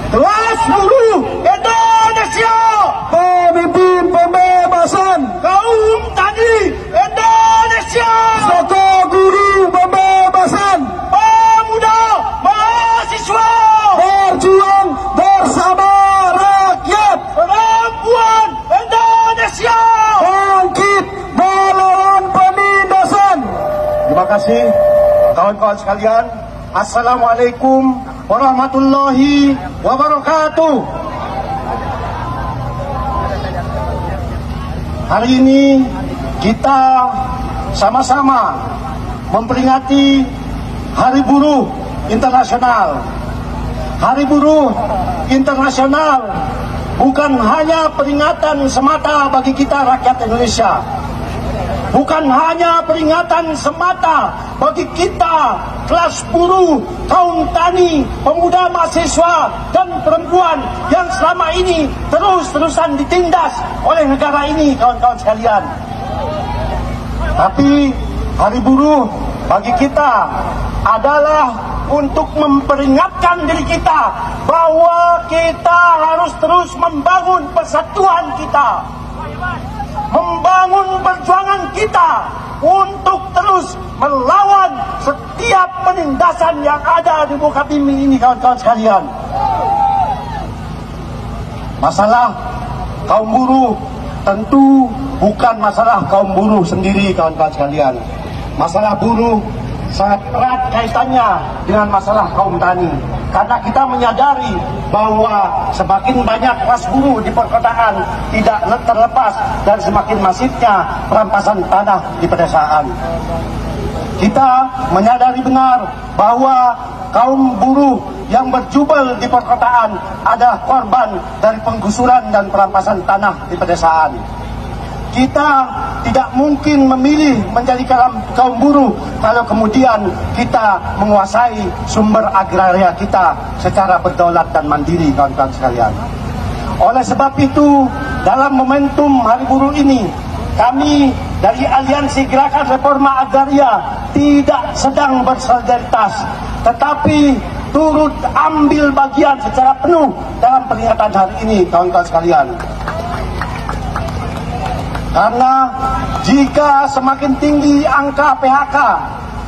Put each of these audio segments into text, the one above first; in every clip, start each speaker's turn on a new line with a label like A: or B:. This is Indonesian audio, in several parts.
A: Kelas buruh Indonesia,
B: pemimpin pembebasan
A: kaum tani Indonesia,
B: tokoh guru pembebasan,
A: pemuda mahasiswa,
B: berjuang bersama rakyat,
A: perempuan Indonesia,
B: bangkit melawan penindasan.
A: Terima kasih kawan-kawan sekalian. Assalamualaikum warahmatullahi wabarakatuh. Hari ini kita sama-sama memperingati Hari Buruh Internasional. Hari Buruh Internasional bukan hanya peringatan semata bagi kita rakyat Indonesia. Bukan hanya peringatan semata bagi kita kelas buruh, kaum tani, pemuda mahasiswa, dan perempuan yang selama ini terus-terusan ditindas oleh negara ini, kawan-kawan sekalian. Tapi Hari Buruh bagi kita adalah untuk memperingatkan diri kita bahwa kita harus terus membangun persatuan kita, membangun perjuangan kita untuk terus melawan setiap penindasan yang ada di muka bumi ini, kawan-kawan sekalian. Masalah kaum buruh tentu bukan masalah kaum buruh sendiri, kawan-kawan sekalian. Masalah buruh sangat erat kaitannya dengan masalah kaum tani. Karena kita menyadari bahwa semakin banyak kelas buruh di perkotaan tidak terlepas dan semakin masifnya perampasan tanah di pedesaan. Kita menyadari benar bahwa kaum buruh yang berjubel di perkotaan adalah korban dari penggusuran dan perampasan tanah di pedesaan. Kita tidak mungkin memilih menjadi kaum buruh kalau kemudian kita menguasai sumber agraria kita secara berdaulat dan mandiri, kawan-kawan sekalian. Oleh sebab itu, dalam momentum Hari Buruh ini, kami dari Aliansi Gerakan Reforma Agraria tidak sedang bersolidaritas, tetapi turut ambil bagian secara penuh dalam peringatan hari ini, kawan-kawan sekalian. Karena jika semakin tinggi angka PHK,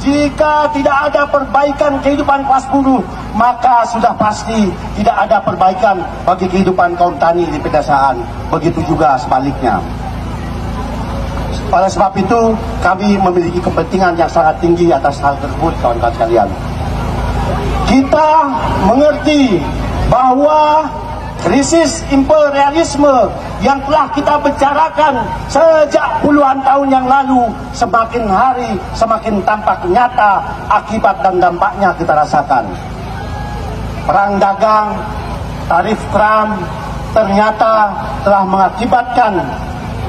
A: jika tidak ada perbaikan kehidupan kelas buruh, maka sudah pasti tidak ada perbaikan bagi kehidupan kaum tani di pedesaan. Begitu juga sebaliknya. Oleh sebab itu, kami memiliki kepentingan yang sangat tinggi atas hal tersebut, kawan-kawan sekalian. Kita mengerti bahwa krisis imperialisme yang telah kita bicarakan sejak puluhan tahun yang lalu semakin hari semakin tampak nyata, akibat dan dampaknya kita rasakan. Perang dagang, tarif Trump ternyata telah mengakibatkan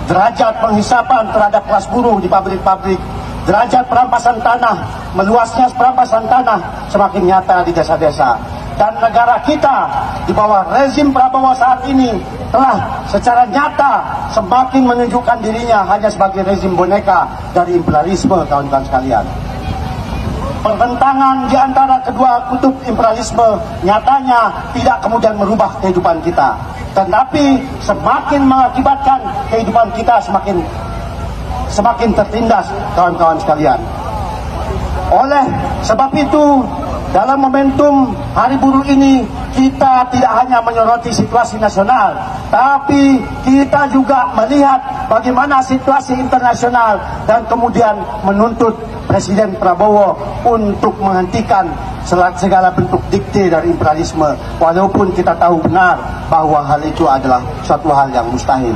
A: derajat penghisapan terhadap kelas buruh di pabrik-pabrik, derajat perampasan tanah, meluasnya perampasan tanah semakin nyata di desa-desa. Dan negara kita di bawah rezim Prabowo saat ini telah secara nyata semakin menunjukkan dirinya hanya sebagai rezim boneka dari imperialisme, kawan-kawan sekalian. Pertentangan di antara kedua kutub imperialisme nyatanya tidak kemudian merubah kehidupan kita, tetapi semakin mengakibatkan kehidupan kita semakin tertindas, kawan-kawan sekalian. Oleh sebab itu, dalam momentum Hari Buruh ini, kita tidak hanya menyoroti situasi nasional, tapi kita juga melihat bagaimana situasi internasional dan kemudian menuntut Presiden Prabowo untuk menghentikan segala bentuk dikte dari imperialisme, walaupun kita tahu benar bahwa hal itu adalah suatu hal yang mustahil.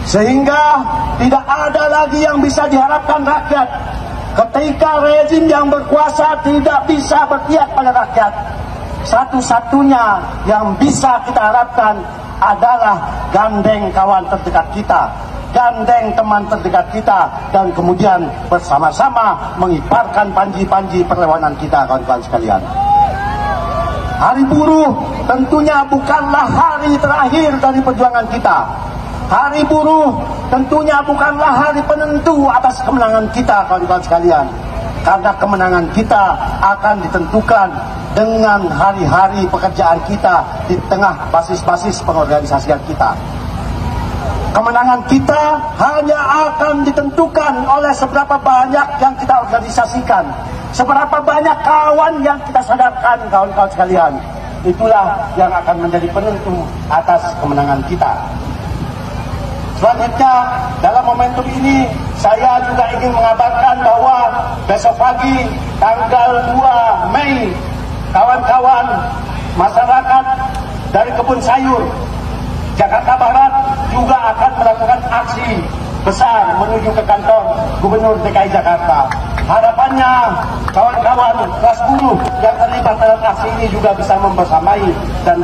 A: Sehingga tidak ada lagi yang bisa diharapkan rakyat ketika rezim yang berkuasa tidak bisa berpihak pada rakyat. Satu-satunya yang bisa kita harapkan adalah gandeng kawan terdekat kita, gandeng teman terdekat kita, dan kemudian bersama-sama mengibarkan panji-panji perlawanan kita, kawan-kawan sekalian. Hari Buruh tentunya bukanlah hari terakhir dari perjuangan kita. Hari Buruh tentunya bukanlah hari penentu atas kemenangan kita, kawan-kawan sekalian. Karena kemenangan kita akan ditentukan dengan hari-hari pekerjaan kita di tengah basis-basis pengorganisasian kita. Kemenangan kita hanya akan ditentukan oleh seberapa banyak yang kita organisasikan, seberapa banyak kawan yang kita sadarkan, kawan-kawan sekalian. Itulah yang akan menjadi penentu atas kemenangan kita. Selanjutnya, dalam momentum ini, saya juga ingin mengabarkan bahwa besok pagi, tanggal 2 Mei, kawan-kawan masyarakat dari Kebun Sayur Jakarta Barat juga akan melakukan aksi besar menuju ke kantor Gubernur DKI Jakarta. Harapannya kawan-kawan kelas buruh yang terlibat dalam aksi ini juga bisa membersamai dan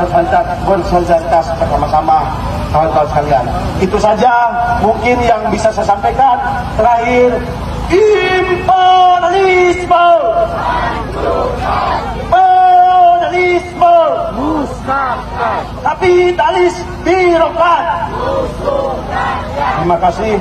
A: bersolidaritas bersama-sama kawan-kawan sekalian. Itu saja mungkin yang bisa saya sampaikan. Terakhir, imperialisme, kolonialisme, kapitalis birokrat. Terima kasih.